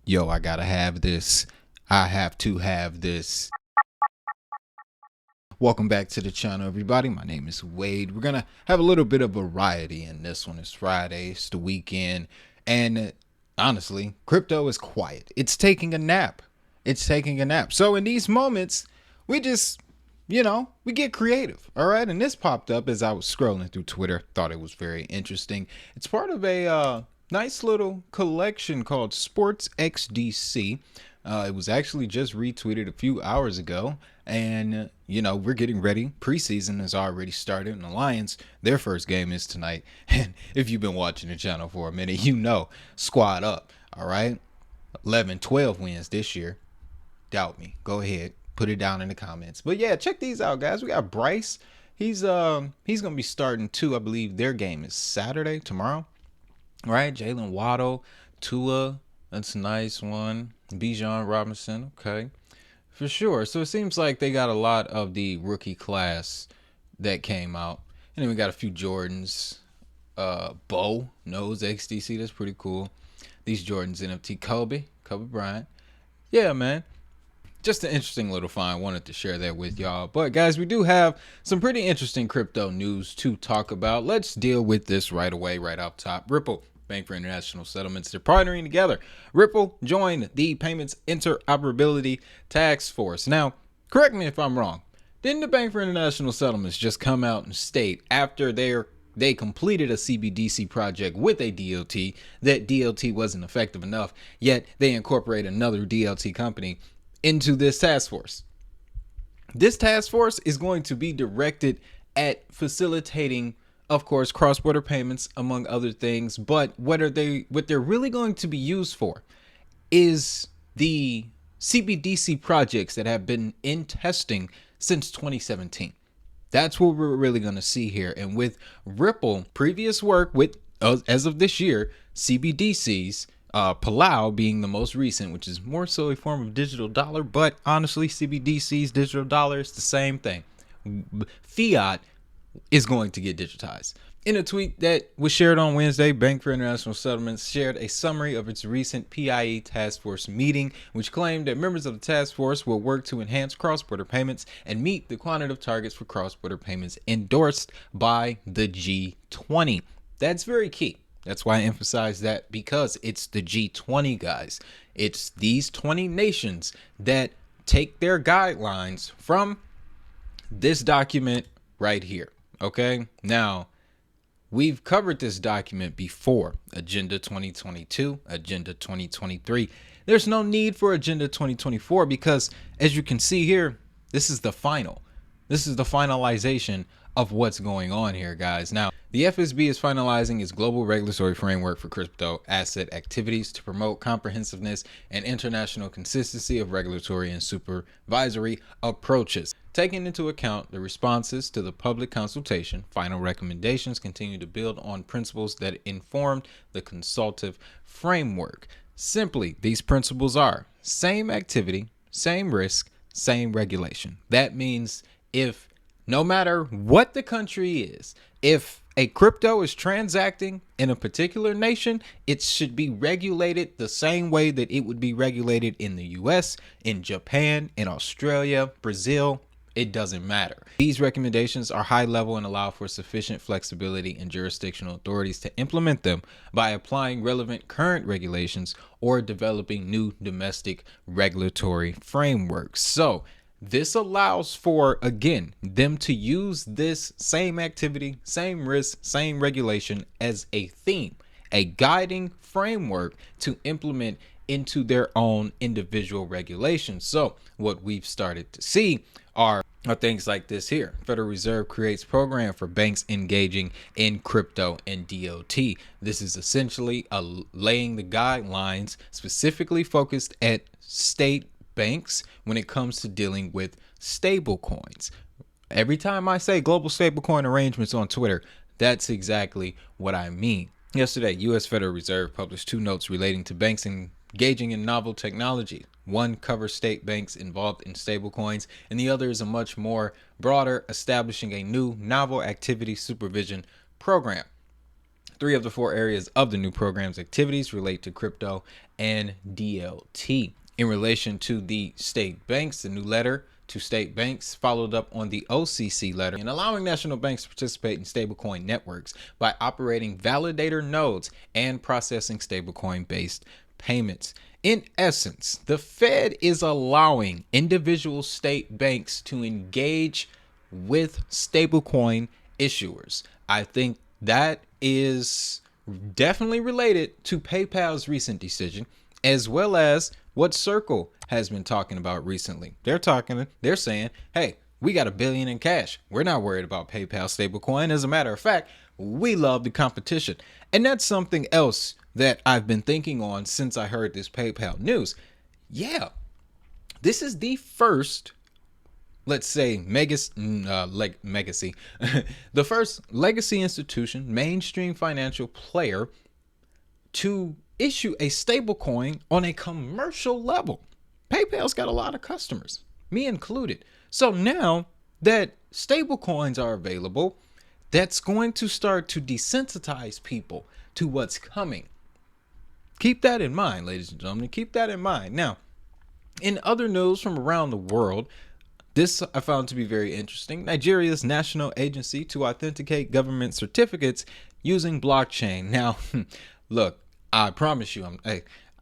Yo, I gotta have this. I have to have this. Welcome back to the channel, everybody. My name is Wade. We're gonna have a little bit of variety in this one. It's Friday, it's the weekend, and honestly, crypto is quiet. It's taking a nap. It's taking a nap. So in these moments, we just, we get creative. All right. And this popped up as I was scrolling through Twitter. Thought it was very interesting. It's part of a nice little collection called Sports XDC. It was actually just retweeted a few hours ago. And, we're getting ready. Preseason has already started. And the Lions, their first game is tonight. And if you've been watching the channel for a minute, squad up. All right. 11-12 wins this year. Doubt me. Go ahead. Put it down in the comments. But yeah, check these out, guys. We got Bryce. He's gonna be starting too. I believe their game is Saturday, tomorrow. All right, Jalen Waddle, Tua, that's a nice one. Bijan Robinson, okay, for sure. So it seems like they got a lot of the rookie class that came out, and then we got a few Jordans. Bo knows XDC, that's pretty cool. These Jordans NFT, Kobe Bryant. Yeah, man. Just an interesting little find. Wanted to share that with y'all. But guys, we do have some pretty interesting crypto news to talk about. Let's deal with this right away, right off top. Ripple, Bank for International Settlements, they're partnering together. Ripple joined the Payments Interoperability Task Force. Now, correct me if I'm wrong. Didn't the Bank for International Settlements just come out and state after they completed a CBDC project with a DLT that DLT wasn't effective enough, yet they incorporate another DLT company into this task force? This task force is going to be directed at facilitating, of course, cross-border payments, among other things. But what they're really going to be used for is the CBDC projects that have been in testing since 2017. That's what we're really going to see here. And with Ripple, previous work with, as of this year, CBDCs, Palau being the most recent, which is more so a form of digital dollar, but honestly, CBDCs, digital dollar, is the same thing. Fiat is going to get digitized. In a tweet that was shared on Wednesday, Bank for International Settlements shared a summary of its recent PIE task force meeting, which claimed that members of the task force will work to enhance cross-border payments and meet the quantitative targets for cross-border payments endorsed by the G20. That's very key. That's why I emphasize that, because it's the G20, guys. It's these 20 nations that take their guidelines from this document right here. Okay, now we've covered this document before. Agenda 2022, Agenda 2023. There's no need for Agenda 2024 because, as you can see here, this is the final. This is the finalization of what's going on here, guys. Now, the FSB is finalizing its global regulatory framework for crypto asset activities to promote comprehensiveness and international consistency of regulatory and supervisory approaches. Taking into account the responses to the public consultation, final recommendations continue to build on principles that informed the consultative framework. Simply, these principles are same activity, same risk, same regulation. That means if no matter what the country is, if a crypto is transacting in a particular nation, it should be regulated the same way that it would be regulated in the US, in Japan, in Australia, Brazil. It doesn't matter. These recommendations are high level and allow for sufficient flexibility in jurisdictional authorities to implement them by applying relevant current regulations or developing new domestic regulatory frameworks. So this allows for, again, them to use this same activity, same risk, same regulation as a theme, a guiding framework to implement into their own individual regulations. So what we've started to see are things like this here. Federal Reserve creates program for banks engaging in crypto and DOT. This is essentially laying the guidelines specifically focused at state banks when it comes to dealing with stable coins. Every time I say global stablecoin arrangements on Twitter, that's exactly what I mean. Yesterday, U.S. Federal Reserve published 2 notes relating to banks engaging in novel technology. One covers state banks involved in stablecoins, and the other is a much more broader, establishing a new novel activity supervision program. 3 of the 4 areas of the new program's activities relate to crypto and DLT. In relation to the state banks, the new letter to state banks followed up on the OCC letter and allowing national banks to participate in stablecoin networks by operating validator nodes and processing stablecoin based payments. In essence, the Fed is allowing individual state banks to engage with stablecoin issuers. I think that is definitely related to PayPal's recent decision, as well as what Circle has been talking about recently. They're saying, hey, we got $1 billion in cash. We're not worried about PayPal stablecoin. As a matter of fact, we love the competition. And that's something else that I've been thinking on since I heard this PayPal news. Yeah, this is the first, let's say, legacy, the first legacy institution, mainstream financial player to issue a stablecoin on a commercial level. PayPal's got a lot of customers, me included. So now that stablecoins are available, that's going to start to desensitize people to what's coming. Keep that in mind, ladies and gentlemen. Keep that in mind. Now, in other news from around the world, this I found to be very interesting. Nigeria's national agency to authenticate government certificates using blockchain. Now, look, I promise you,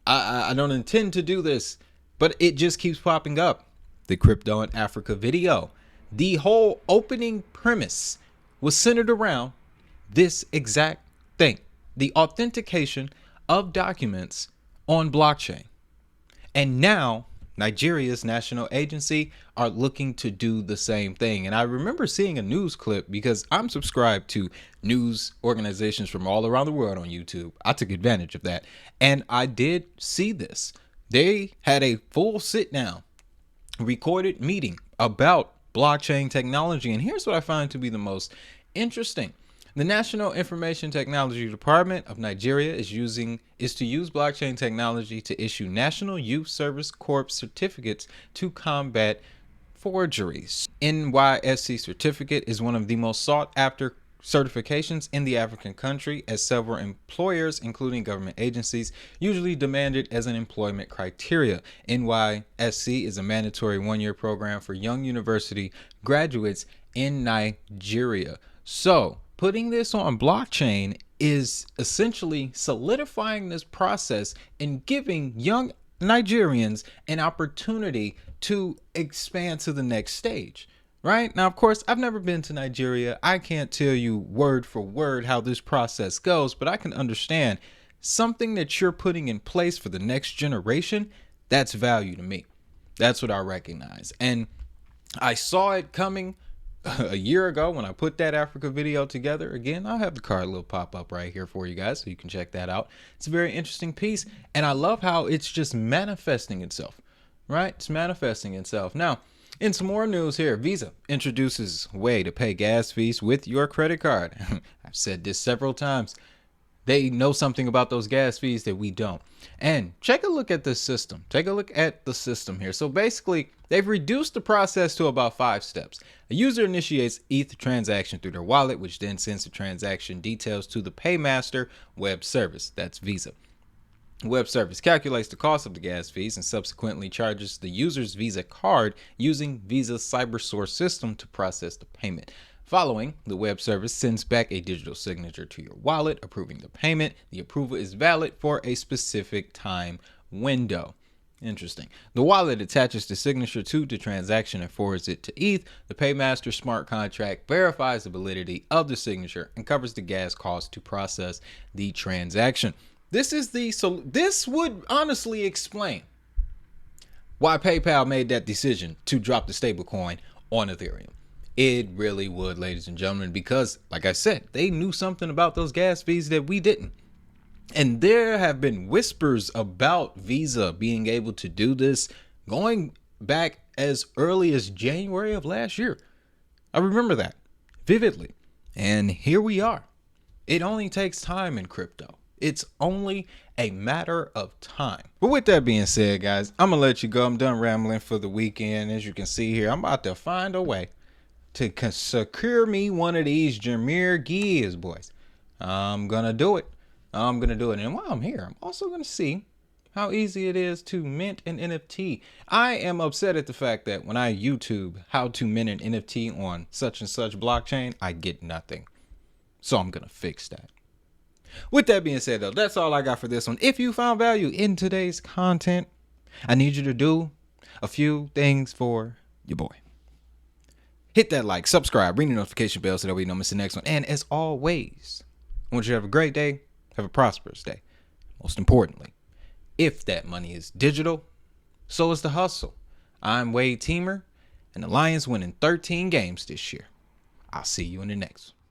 I don't intend to do this, but it just keeps popping up. The Crypto in Africa video. The whole opening premise was centered around this exact thing. The authentication of documents on blockchain. And now Nigeria's national agency are looking to do the same thing. And I remember seeing a news clip because I'm subscribed to news organizations from all around the world on YouTube. I took advantage of that. And I did see this. They had a full sit down, recorded meeting about blockchain technology. And here's what I find to be the most interesting. The National Information Technology Department of Nigeria is to use blockchain technology to issue National Youth Service Corps certificates to combat forgeries. NYSC certificate is one of the most sought after certifications in the African country, as several employers, including government agencies, usually demand it as an employment criteria. NYSC is a mandatory one-year program for young university graduates in Nigeria. So, putting this on blockchain is essentially solidifying this process and giving young Nigerians an opportunity to expand to the next stage. Right now, of course, I've never been to Nigeria. I can't tell you word for word how this process goes, but I can understand something that you're putting in place for the next generation. That's value to me. That's what I recognize. And I saw it coming a year ago when I put that Africa video together. Again, I'll have the card little pop up right here for you guys so you can check that out. It's a very interesting piece, and I love how it's just manifesting itself, right? It's manifesting itself. Now, in some more news here, Visa introduces a way to pay gas fees with your credit card. I've said this several times. They know something about those gas fees that we don't. And take a look at this system. Take a look at the system here. So basically, they've reduced the process to about 5 steps. A user initiates ETH transaction through their wallet, which then sends the transaction details to the paymaster web service. That's Visa. The web service calculates the cost of the gas fees and subsequently charges the user's Visa card using Visa's CyberSource system to process the payment. Following, the web service sends back a digital signature to your wallet, approving the payment. The approval is valid for a specific time window. Interesting. The wallet attaches the signature to the transaction and forwards it to ETH. The paymaster smart contract verifies the validity of the signature and covers the gas cost to process the transaction. This would honestly explain why PayPal made that decision to drop the stablecoin on Ethereum. It really would, ladies and gentlemen, because, like I said, they knew something about those gas fees that we didn't. And there have been whispers about Visa being able to do this going back as early as January of last year. I remember that vividly. And here we are. It only takes time in crypto. It's only a matter of time. But with that being said, guys, I'm going to let you go. I'm done rambling for the weekend. As you can see here, I'm about to find a way to secure me one of these Jameer Gibbs boys. I'm going to do it. I'm going to do it. And while I'm here, I'm also going to see how easy it is to mint an NFT. I am upset at the fact that when I YouTube how to mint an NFT on such and such blockchain, I get nothing. So I'm going to fix that. With that being said, though, that's all I got for this one. If you found value in today's content, I need you to do a few things for your boy. Hit that like, subscribe, ring the notification bell so that way you don't miss the next one. And as always, I want you to have a great day, have a prosperous day. Most importantly, if that money is digital, so is the hustle. I'm Wade Teamer, and the Lions winning 13 games this year. I'll see you in the next one.